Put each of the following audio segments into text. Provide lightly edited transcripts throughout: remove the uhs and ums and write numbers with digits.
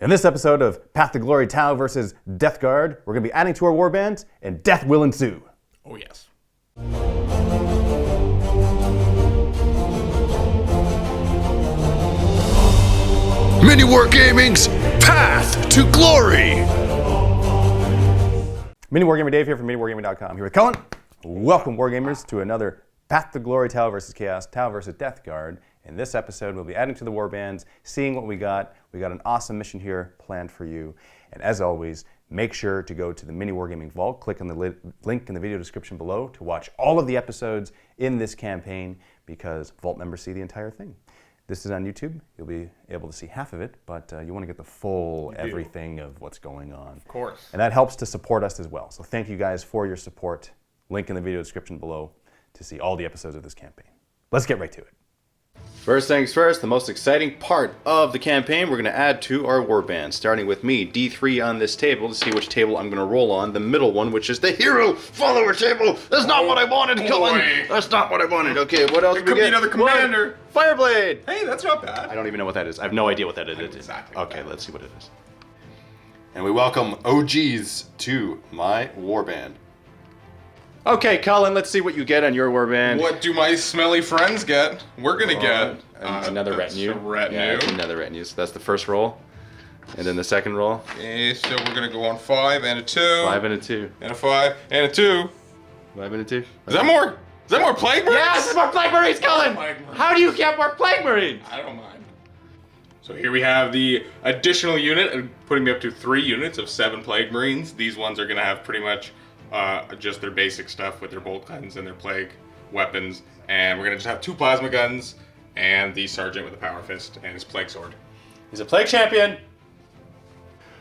In this episode of Path to Glory Tau versus Death Guard, we're going to be adding to our warbands, and death will ensue. Oh yes. MiniWarGaming's Path to Glory! MiniWargamer Dave here from MiniWarGaming.com. Here with Cullen. Welcome, Wargamers, to another Path to Glory Tau versus Chaos, Tau versus Death Guard. In this episode, we'll be adding to the warbands, seeing what we got. We got an awesome mission here planned for you. And as always, make sure to go to the MiniWarGaming Vault. Click on the link in the video description below to watch all of the episodes in this campaign, because Vault members see the entire thing. This is on YouTube. You'll be able to see half of it, but you want to get the full everything of what's going on. Of course. And that helps to support us as well. So thank you guys for your support. Link in the video description below to see all the episodes of this campaign. Let's get right to it. First things first, the most exciting part of the campaign, we're going to add to our warband, starting with me, D3 on this table, to see which table I'm going to roll on. The middle one, which is the hero follower table. That's not what I wanted, Cullen. That's not what I wanted. Okay, what else It do we could be get? another commander. Fireblade. Hey, that's not bad. I don't even know what that is. I have no idea what that is. Exactly. Okay, let's see what it is. And we welcome OGs to my warband. Okay, Cullen, let's see what you get on your warband. What do my smelly friends get? We're gonna get Another retinue. A retinue. Yeah, it's another retinue. So that's the first roll. And then the second roll. Okay, so we're gonna go on 5 and a 2. 5 and a 2. And a 5 and a 2. 5 and a 2. Is that more? Is that more plague marines? Yes, it's more Plague Marines, Cullen! Plague Marines. How do you get more Plague Marines? I don't mind. So here we have the additional unit, putting me up to 3 units of 7 plague marines. These ones are gonna have pretty much just their basic stuff with their bolt guns and their plague weapons. And we're gonna just have 2 plasma guns and the sergeant with a power fist and his plague sword. He's a Plague Champion!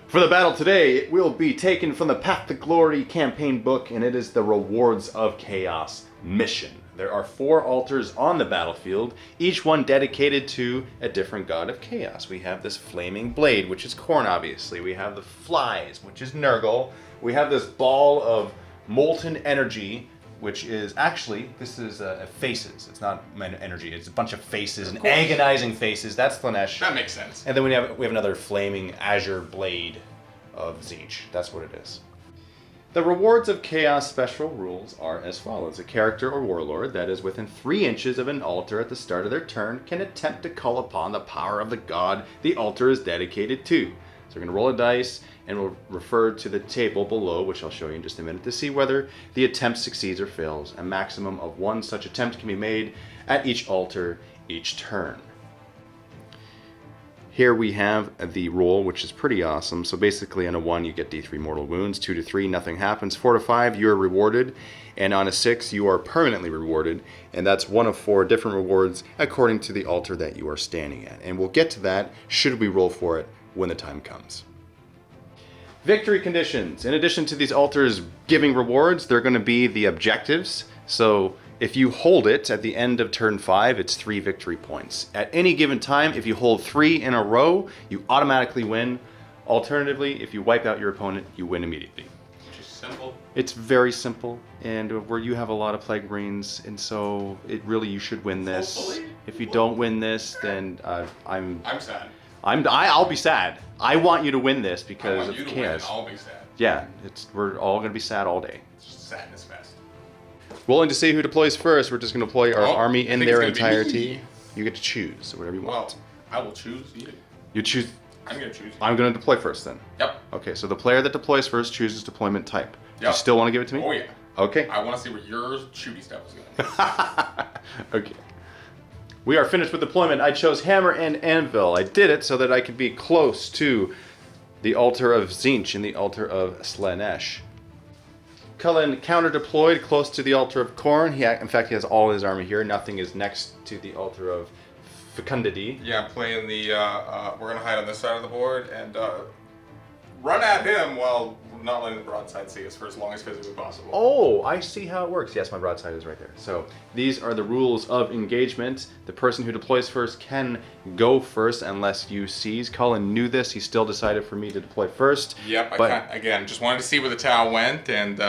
For the battle today, it will be taken from the Path to Glory campaign book, and it is the Rewards of Chaos mission. There are 4 altars on the battlefield, each one dedicated to a different god of chaos. We have this flaming blade, which is Khorne, obviously. We have the flies, which is Nurgle. We have this ball of molten energy, which is actually, this is faces. It's not energy, it's a bunch of faces, and agonizing faces. That's Slanesh. That makes sense. And then we have another flaming azure blade of Tzeentch. That's what it is. The Rewards of Chaos special rules are as follows. A character or warlord that is within 3 inches of an altar at the start of their turn can attempt to call upon the power of the god the altar is dedicated to. So we're going to roll a dice, and we'll refer to the table below, which I'll show you in just a minute, to see whether the attempt succeeds or fails. A maximum of 1 such attempt can be made at each altar each turn. Here we have the roll, which is pretty awesome. So basically on a 1 you get D3 mortal wounds, 2 to 3 nothing happens, 4 to 5 you are rewarded, and on a 6 you are permanently rewarded, and that's 1 of 4 different rewards according to the altar that you are standing at. And we'll get to that should we roll for it when the time comes. Victory conditions. In addition to these altars giving rewards, they're going to be the objectives. So if you hold it at the end of turn 5, it's 3 victory points. At any given time, if you hold 3 in a row, you automatically win. Alternatively, if you wipe out your opponent, you win immediately. Which is simple. It's very simple, and where you have a lot of Plague Marines, and so you should win this. Hopefully. If you don't win this, then I'm sad. I'll be sad. I want you to win this because I want of you to chaos. win. I'll be sad. Yeah, we're all gonna be sad all day. It's just sadness fest. Willing to see who deploys first. We're just gonna deploy our army in I think their it's gonna be entirety. me. You get to choose, so whatever you want. Well, I will choose you. You choose. I'm gonna choose you. I'm gonna deploy first then. Yep. Okay, so the player that deploys first chooses deployment type. Do you Yep. still want to give it to me? Oh yeah. Okay. I want to see where your shooty stuff is going. Okay. We are finished with deployment. I chose hammer and anvil. I did it so that I could be close to the altar of Tzeentch and the altar of Slanesh. Cullen counter-deployed close to the altar of Khorne. In fact, he has all his army here. Nothing is next to the altar of Fecundity. Yeah, I'm playing the. We're gonna hide on this side of the board and run at him while not letting the broadside see us for as long as physically possible. Oh, I see how it works. Yes, my broadside is right there. So these are the rules of engagement. The person who deploys first can go first unless you seize. Cullen knew this. He still decided for me to deploy first. Yep, But again, just wanted to see where the Tau went, and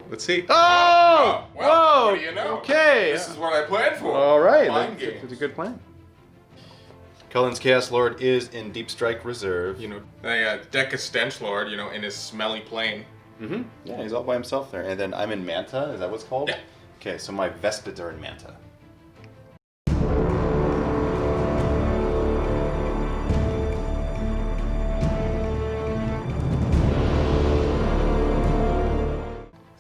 let's see. Oh! Well, Whoa! what do you know? Okay. This is what I planned for. All right. Mind That's games. a good plan. Cullen's Chaos Lord is in Deep Strike Reserve. You know, Deca Stench Lord, you know, in his smelly plane. Mm-hmm. Yeah, he's all by himself there. And then I'm in Manta, is that what's called? Yeah. Okay, so my Vespids are in Manta.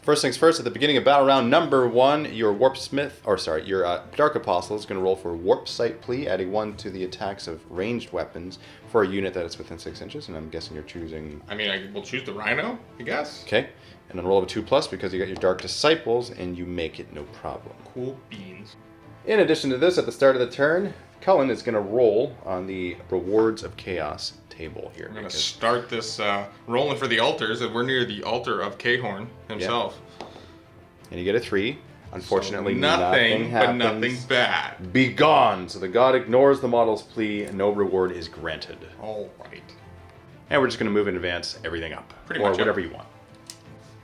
First things first, at the beginning of battle round number 1, your your Dark Apostle is going to roll for Warp Sight Plea, adding 1 to the attacks of ranged weapons for a unit that is within 6 inches, and I'm guessing you're choosing... I mean, we'll choose the Rhino, I guess. Okay, and then roll of a 2+, because you got your Dark Disciples, and you make it no problem. Cool beans. In addition to this, at the start of the turn, Cullen is going to roll on the Rewards of Chaos table here. We're going to start this rolling for the altars, and we're near the altar of Cahorn himself. Yeah. And you get a 3. Unfortunately, so nothing happens. But nothing bad. Be gone! So the god ignores the model's plea, and no reward is granted. All right. And we're just going to move in advance everything up. Pretty or much, whatever you want.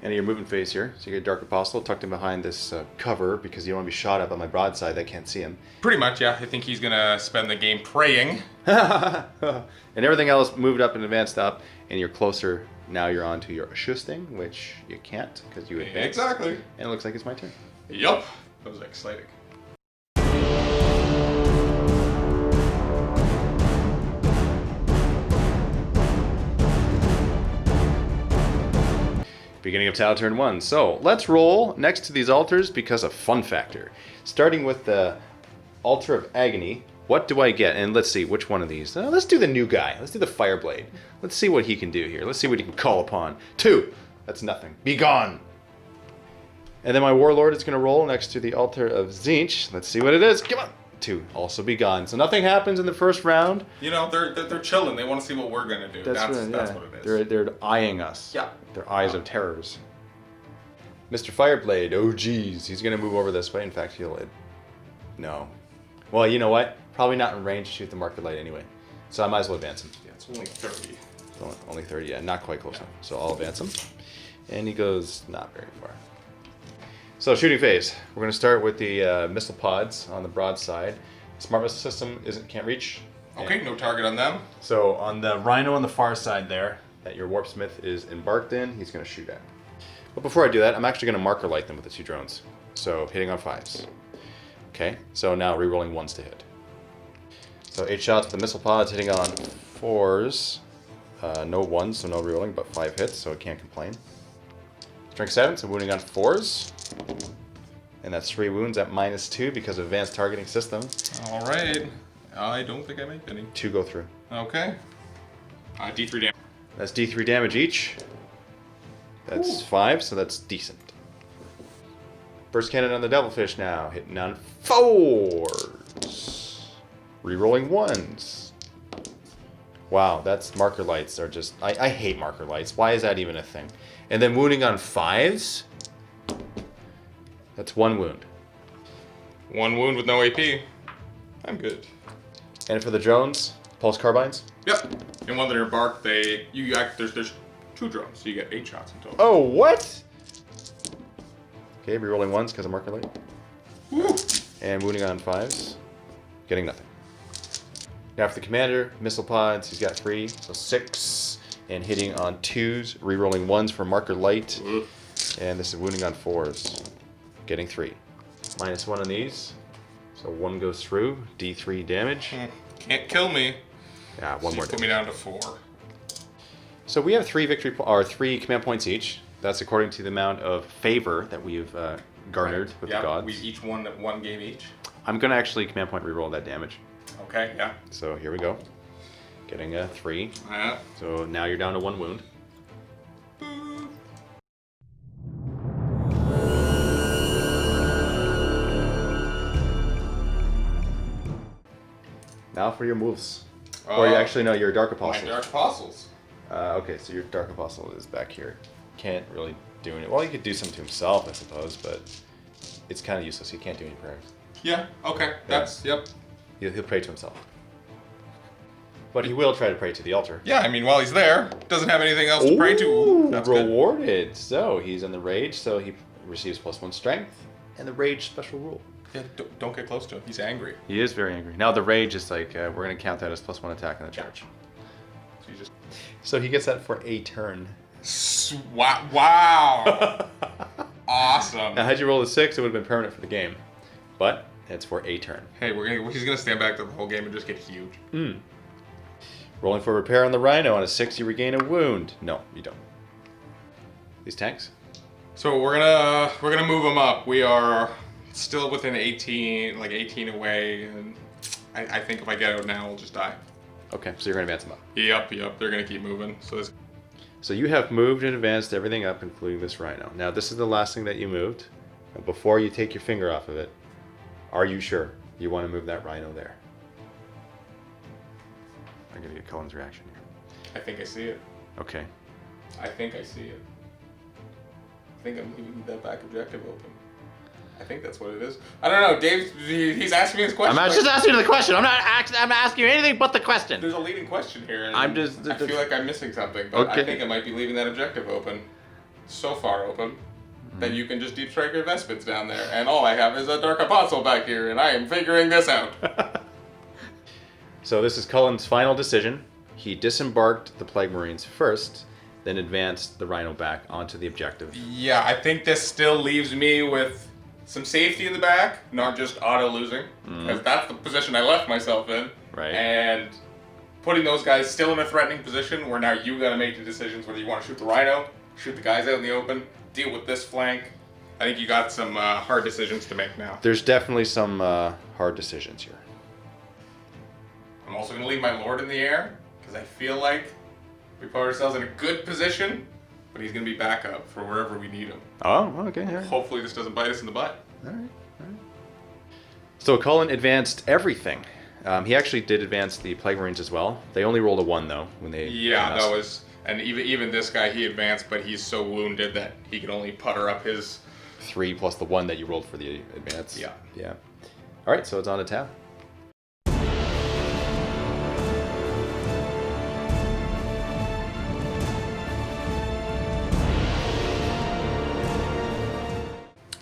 And your movement phase here. So you get Dark Apostle tucked in behind this cover because you don't want to be shot at by my broadside. They can't see him. Pretty much, yeah. I think he's going to spend the game praying. And everything else moved up and advanced up. And you're closer. Now you're on to your Ashusting, which you can't because you advanced. Exactly. And it looks like it's my turn. Yup. That was exciting. Beginning of tile turn 1. So let's roll next to these altars because of fun factor. Starting with the Altar of Agony. What do I get? And let's see, which one of these? Let's do the new guy. Let's do the Fireblade. Let's see what he can do here. Let's see what he can call upon. 2. That's nothing. Be gone. And then my Warlord is going to roll next to the Altar of Tzeentch. Let's see what it is. Come on. 2. Also be gone. So nothing happens in the first round. You know, they're chilling. They want to see what we're going to do. That's what it is. They're eyeing us. Yeah. Their eyes of terrors. Mr. Fireblade. Oh, geez. He's going to move over this way. In fact, no. Well, you know what? Probably not in range to shoot the marker light anyway. So I might as well advance him. Yeah, it's only 30. Only 30, yeah. Not quite close enough. So I'll advance him. And he goes not very far. So shooting phase. We're going to start with the missile pods on the broadside. Smart missile system can't reach. Okay, no target on them. So on the Rhino on the far side there, that your Warpsmith is embarked in, he's going to shoot at. But before I do that, I'm actually going to marker light them with the 2 drones. So hitting on 5s. Okay, so now re-rolling 1s to hit. So 8 shots with the missile pods, hitting on 4s. No 1s, so no re-rolling, but 5 hits, so it can't complain. Strength 7, so wounding on 4s. And that's 3 wounds at -2 because of advanced targeting system. All right. I don't think I make any. 2 go through. Okay. D3 damage. That's D3 damage each. That's 5, so that's decent. Burst cannon on the Devilfish now, hitting on 4s. Rerolling 1s. Wow, that's marker lights are just... I hate marker lights. Why is that even a thing? And then wounding on 5s. That's 1 wound. 1 wound with no AP. I'm good. And for the drones, pulse carbines. Yep. And when they're embarked, there's 2 drones, so you get 8 shots in total. Oh, what? Okay, rerolling 1s because of marker light. Woo. And wounding on 5s. Getting nothing. Now for the commander, missile pods, he's got 3, so 6. And hitting on 2s, rerolling 1s for marker light. Ooh. And this is wounding on 4s. Getting 3. -1 on these. So 1 goes through, D3 damage. Can't kill me. Yeah, 1 more Put damage. me down to 4. So we have 3 3 command points each. That's according to the amount of favor that we've garnered with the gods. We each won 1 game each. I'm going to actually command point reroll that damage. Okay, yeah. So here we go. Getting a 3. Yeah. So now you're down to 1 wound. Boo. Now for your moves. Or you actually know your Dark Apostle. My Dark Apostles. Okay, so your Dark Apostle is back here. Can't really do anything. Well, he could do something to himself, I suppose, but it's kind of useless. He can't do any prayers. Yeah, okay. That's, yep. He'll pray to himself. But he will try to pray to the altar. Yeah, I mean, while he's there, doesn't have anything else to pray to. Ooh, that's rewarded. Good. So he's in the rage, so he receives +1 strength and the rage special rule. Yeah, don't get close to him. He's angry. He is very angry. Now the rage is like, we're going to count that as +1 attack on the charge. So he gets that for a turn. Wow. Awesome. Now had you rolled a 6, it would have been permanent for the game. But it's for a turn. Hey, he's going to stand back the whole game and just get huge. Rolling for repair on the Rhino. On a 6, you regain a wound. No, you don't. These tanks? So we're gonna move them up. We are still within 18, like 18 away, and I think if I get out now, I'll just die. Okay, so you're going to advance them up. Yep. They're gonna keep moving. So you have moved and advanced everything up, including this Rhino. Now this is the last thing that you moved. Before you take your finger off of it, are you sure you want to move that Rhino there? I'm going to get Cullen's reaction here. I think I see it. Okay. I think I see it. I think I'm leaving that back objective open. I think that's what it is. I don't know. He's asking me this question. I'm just asking you the question. I'm not asking you anything but the question. There's a leading question here. And I'm just. I feel like I'm missing something, but Okay. I think I might be leaving that objective open. So far open that you can just deep strike your Vespids down there, and all I have is a Dark Apostle back here, and I am figuring this out. So this is Cullen's final decision. He disembarked the Plague Marines first, then advanced the Rhino back onto the objective. Yeah, I think this still leaves me with some safety in the back, not just auto losing, because that's the position I left myself in. Right. And putting those guys still in a threatening position where now you got to make the decisions whether you want to shoot the Rhino, shoot the guys out in the open, deal with this flank. I think you got some hard decisions to make now. There's definitely some hard decisions here. I'm also going to leave my Lord in the air, because I feel like we put ourselves in a good position, but he's going to be backup for wherever we need him. Oh, okay. All right. Hopefully this doesn't bite us in the butt. All right. So Cullen advanced everything. He actually did advance the Plague Marines as well. They only rolled a 1 though when they. Yeah, that was, and even this guy, he advanced, but he's so wounded that he can only putter up his 3 plus the 1 that you rolled for the advance. Yeah. Yeah. All right, so it's on to tab.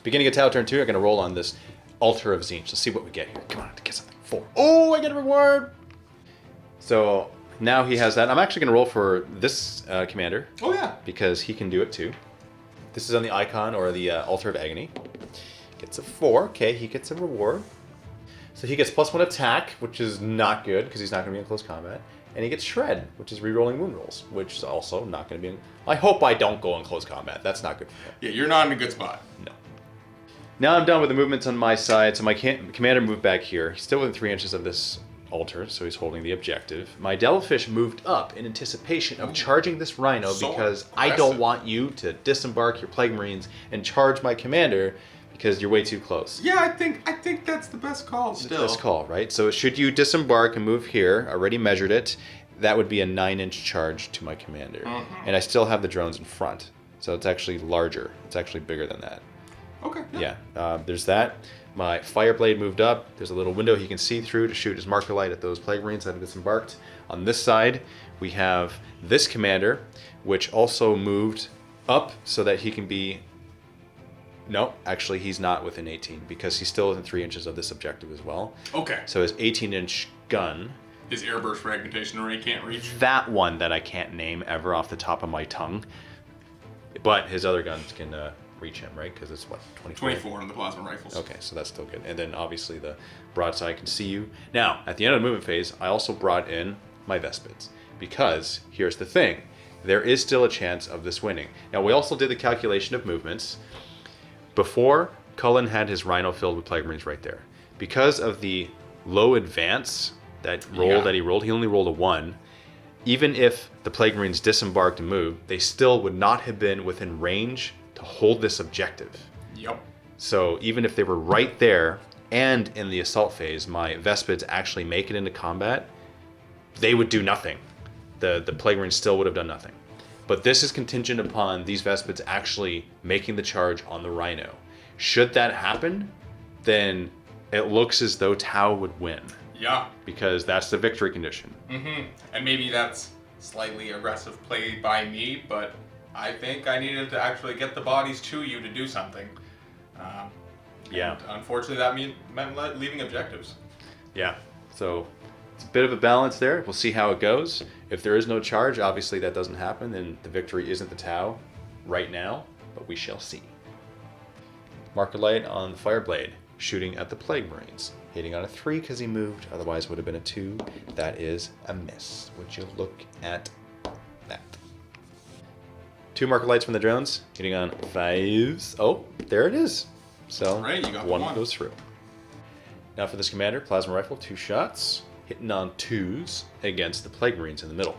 Beginning of Tau turn 2, I'm going to roll on this Altar of Tzeentch. Let's see what we get here. Come on, get something. 4. Oh, I get a reward! So now he has that. I'm actually going to roll for this commander. Oh, yeah. Because he can do it too. This is on the icon or the Altar of Agony. Gets a 4. Okay, he gets a reward. So he gets +1 attack, which is not good because he's not going to be in close combat. And he gets Shred, which is rerolling wound rolls, which is also not going to be in... I hope I don't go in close combat. That's not good for him. Yeah, you're not in a good spot. No. Now I'm done with the movements on my side, so my commander moved back here. He's still within 3 inches of this altar, so he's holding the objective. My Devilfish moved up in anticipation of charging this Rhino So because aggressive. I don't want you to disembark your Plague Marines and charge my commander because you're way too close. Yeah, I think that's the best call still. Best call, right? So should you disembark and move here, already measured it, that would be a 9-inch charge to my commander. And I still have the drones in front, so it's actually larger. It's actually bigger than that. Okay. Yeah, there's that. My Fireblade moved up. There's a little window he can see through to shoot his marker light at those Plague Marines that have disembarked. On this side, we have this commander, which also moved up so that he can be... No, actually, he's not within 18 because he's still within 3 inches of this objective as well. Okay. So his 18-inch gun... His airburst fragmentation array can't reach. That one that I can't name ever off the top of my tongue. But his other guns can... reach him, right? Because it's what, 24 on the plasma rifles. Okay, so that's still good. And then obviously the broadside can see you. Now, at the end of the movement phase, I also brought in my Vespids. Because, here's the thing, there is still a chance of this winning. Now, we also did the calculation of movements. Before, Cullen had his Rhino filled with Plague Marines right there. Because of the low advance, that roll that he rolled, he only rolled a 1. Even if the Plague Marines disembarked and moved, they still would not have been within range to hold this objective. Yep. So even if they were right there and in the assault phase, my Vespids actually make it into combat, they would do nothing. The Plague Marines still would have done nothing. But this is contingent upon these Vespids actually making the charge on the Rhino. Should that happen, then it looks as though Tau would win. Yeah. Because that's the victory condition. And maybe that's slightly aggressive play by me, but I think I needed to actually get the bodies to you to do something. Yeah. And unfortunately, that meant leaving objectives. Yeah. So it's a bit of a balance there. We'll see how it goes. If there is no charge, obviously that doesn't happen, then the victory isn't the Tau right now, but we shall see. Marker light on the Fireblade, shooting at the Plague Marines. Hitting on a 3 because he moved, otherwise would have been a 2. That is a miss. Would you look at that? 2 marker lights from the drones, hitting on 5s. Oh, there it is. So Right, you got one one. goes through. Now for this commander, plasma rifle, 2 shots, hitting on 2s against the Plague Marines in the middle.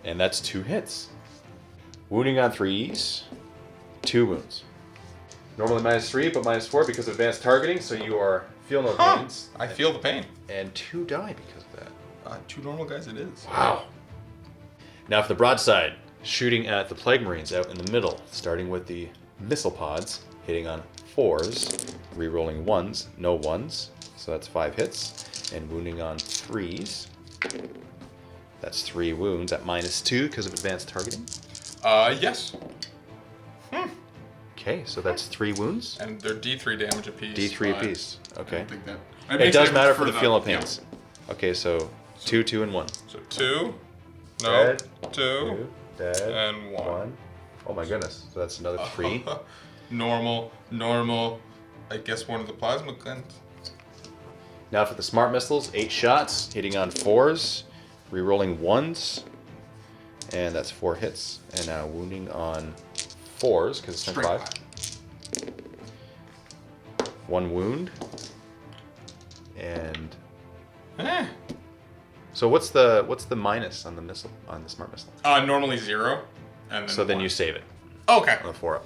And that's 2 hits. Wounding on 3s, 2 wounds. Normally -3, but -4 because of advanced targeting, so you are feel no pains. I feel the pain. And 2 die because of that. 2 normal guys it is. Wow. Now for the broadside, shooting at the Plague Marines out in the middle, starting with the missile pods, hitting on 4s, re-rolling 1s, no 1s, so that's 5 hits, and wounding on 3s. That's 3 wounds at -2 because of advanced targeting. Yes. Okay, so that's 3 wounds. And they're D3 damage apiece. D3 but apiece. I Okay. don't think that... It makes does a matter difference for the the- feel no yeah. pains. Okay, so 2, 2, and 1. So 2. No. Dead. 2. Dead. And 1. Oh my goodness. So that's another 3. Normal. I guess one of the plasma guns. Now for the smart missiles, 8 shots, hitting on 4s, re-rolling 1s, and that's 4 hits. And now wounding on 4s because it's Straight 5. 1 wound. And so what's the minus on the missile, on the smart missile? Normally 0. And then So then 1. you save it Okay. on the 4-up.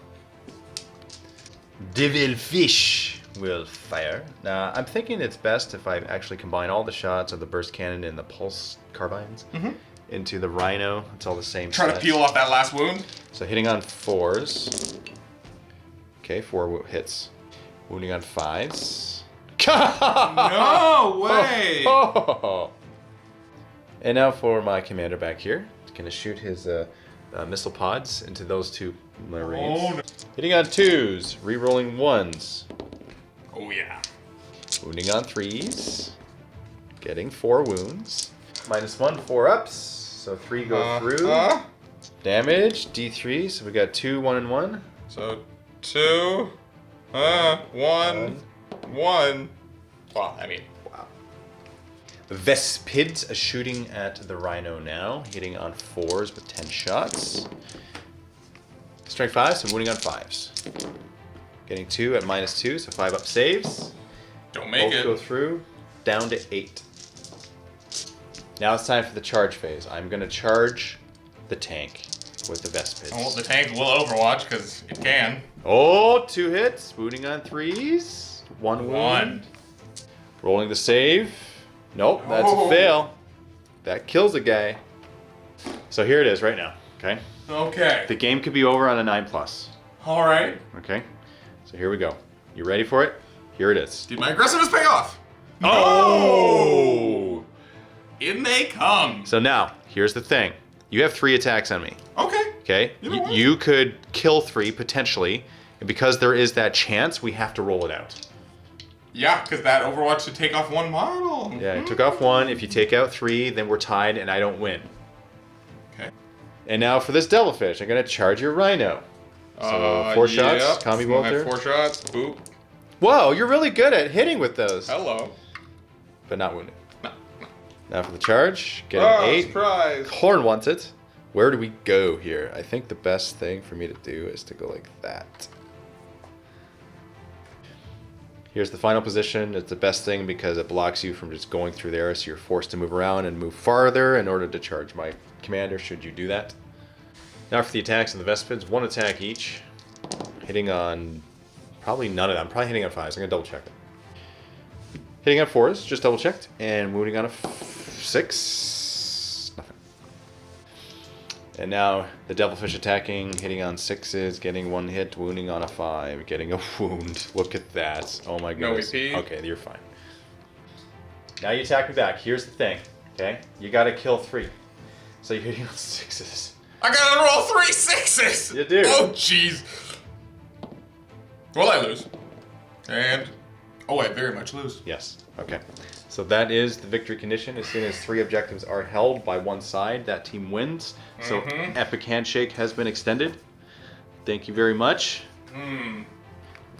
Devil Fish will fire. Now I'm thinking it's best if I actually combine all the shots of the burst cannon and the pulse carbines into the rhino. It's all the same. Try to stats. peel off that last wound. So hitting on 4s. Okay, 4 hits. Wounding on 5s. No way! And now for my commander back here. He's going to shoot his missile pods into those 2 Marines. Oh, no. Hitting on 2s, re-rolling 1s. Oh yeah. Wounding on 3s. Getting 4 wounds. -1, 4 ups. So 3 go through. Damage, D3. So we got 2, 1, and 1. So 2, 1. Well, I mean, Wow. Vespids shooting at the rhino now. Hitting on 4s with 10 shots. Strength 5, so wounding on 5s. Getting 2 at -2, so 5 up saves. don't make Both it. go through. Down to 8. Now it's time for the charge phase. I'm going to charge the tank with the Vespids. Well, the tank will overwatch because it can. Oh, 2 hits. Wounding on 3s. 1 wound. 1. Rolling the save. Nope, that's a fail. That kills a guy. So here it is right now, okay? Okay. The game could be over on a 9+. All right. Okay? So here we go. You ready for it? Here it is. Did my aggressiveness pay off? Oh! In they come. So now, here's the thing. You have 3 attacks on me, Okay. okay? You know what? You could kill 3 potentially, and because there is that chance, we have to roll it out. Yeah, because that Overwatch should take off 1 model. Yeah, I took off 1. If you take out 3, then we're tied and I don't win. Okay. And now for this Devilfish, I'm going to charge your Rhino. So 4 shots, yep. combi So I have bolter. 4 shots. Boop. Whoa, you're really good at hitting with those. Hello. But not wounded. No. Now for the charge, getting Oh, 8. surprise. Horn wants it. Where do we go here? I think the best thing for me to do is to go like that. Here's the final position. It's the best thing because it blocks you from just going through there, so you're forced to move around and move farther in order to charge my commander, should you do that. Now for the attacks and the Vespids, 1 attack each. Hitting on probably none of them. I'm probably hitting on 5s. I'm going to double check it. Hitting on 4s, just double checked. And wounding on a 6. Nothing. And now the Devilfish attacking, hitting on 6s, getting 1 hit, wounding on a 5, getting a wound. Look at that. Oh my No goodness. EP. Okay, you're fine. Now you attack me back. Here's the thing, okay? You gotta kill 3. So you're hitting on 6s. I gotta roll 3 6s. You do. Oh, jeez. Well, I lose. And I very much lose. Yes. Okay. So that is the victory condition. As soon as 3 objectives are held by one side, that team wins. So Epic Handshake has been extended. Thank you very much. I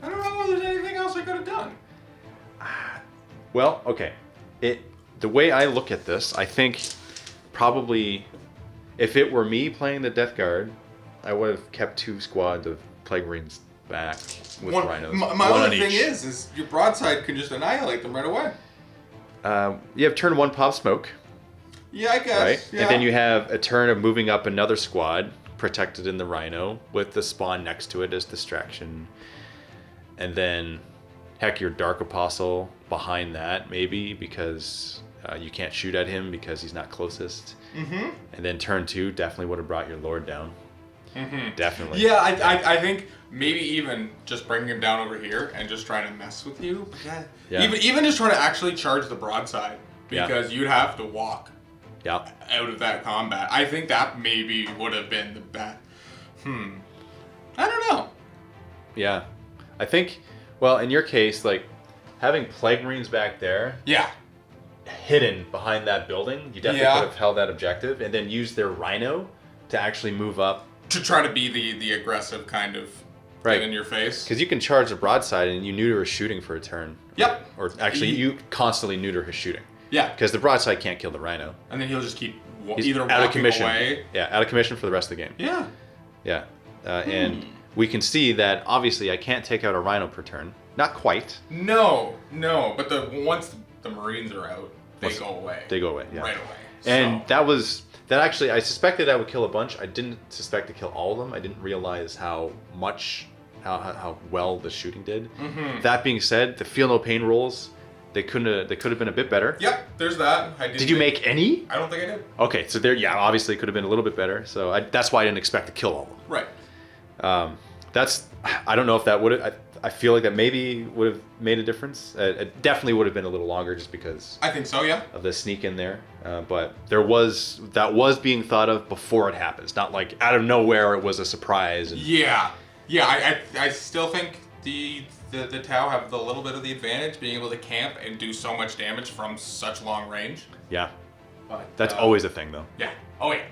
don't know if there's anything else I could have done. Well, okay. The way I look at this, I think probably if it were me playing the Death Guard, I would have kept 2 squads of Plague Marines back with Rhinos. My only thing is your broadside can just annihilate them right away. You have turn 1 pop smoke. Yeah, I guess. Right? Yeah. And then you have a turn of moving up another squad protected in the Rhino with the spawn next to it as distraction. And then, heck, your Dark Apostle behind that, maybe, because you can't shoot at him because he's not closest. Mm-hmm. And then turn 2 definitely would have brought your Lord down. Mm-hmm. Definitely. Yeah, I think maybe even just bringing him down over here and just trying to mess with you. Yeah. Even just trying to actually charge the broadside because you'd have to walk out of that combat. I think that maybe would have been the best. I don't know. Yeah. I think, well, in your case, like, having Plague Marines back there. Yeah. Hidden behind that building, you definitely could have held that objective and then used their Rhino to actually move up. To try to be the aggressive kind of get in your face. Because you can charge a broadside and you neuter his shooting for a turn. Yep. Or actually, you constantly neuter his shooting. Yeah. Because the broadside can't kill the Rhino. And then he'll just keep He's either out of commission. away. Yeah, out of commission for the rest of the game. Yeah. Yeah. And we can see that, obviously, I can't take out a Rhino per turn. Not quite. No. But once the Marines are out, they go away. They go away, yeah. Right away. And that actually, I suspected I would kill a bunch. I didn't suspect to kill all of them. I didn't realize how well the shooting did. Mm-hmm. That being said, the feel no pain rolls, they could have been a bit better. Yep, there's that. Did you make any? I don't think I did. Okay, so there, obviously it could have been a little bit better. So that's why I didn't expect to kill all of them. Right. I don't know if that would have. I feel like that maybe would have made a difference. It definitely would have been a little longer just because. I think so, yeah. Of the sneak in there, but that was being thought of before it happens. Not like out of nowhere it was a surprise. Yeah. I still think the Tau have the little bit of the advantage being able to camp and do so much damage from such long range. Yeah. But that's always a thing, though. Yeah. Oh yeah.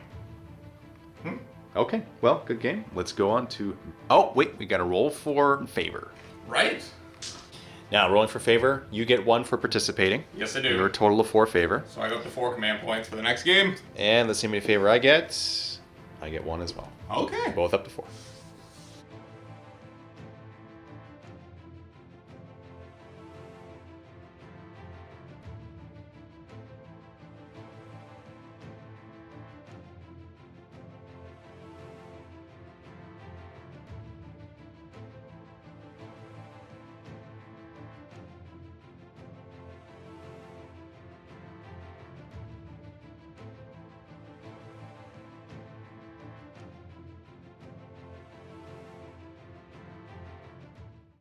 Okay, well, good game. Let's go on to... Oh, wait, we got to roll for favor. Right. Now, rolling for favor, you get 1 for participating. Yes, I do. You're a total of 4 favor. So I go up to 4 command points for the next game. And let's see how many favor I get. I get 1 as well. Okay. Both up to 4.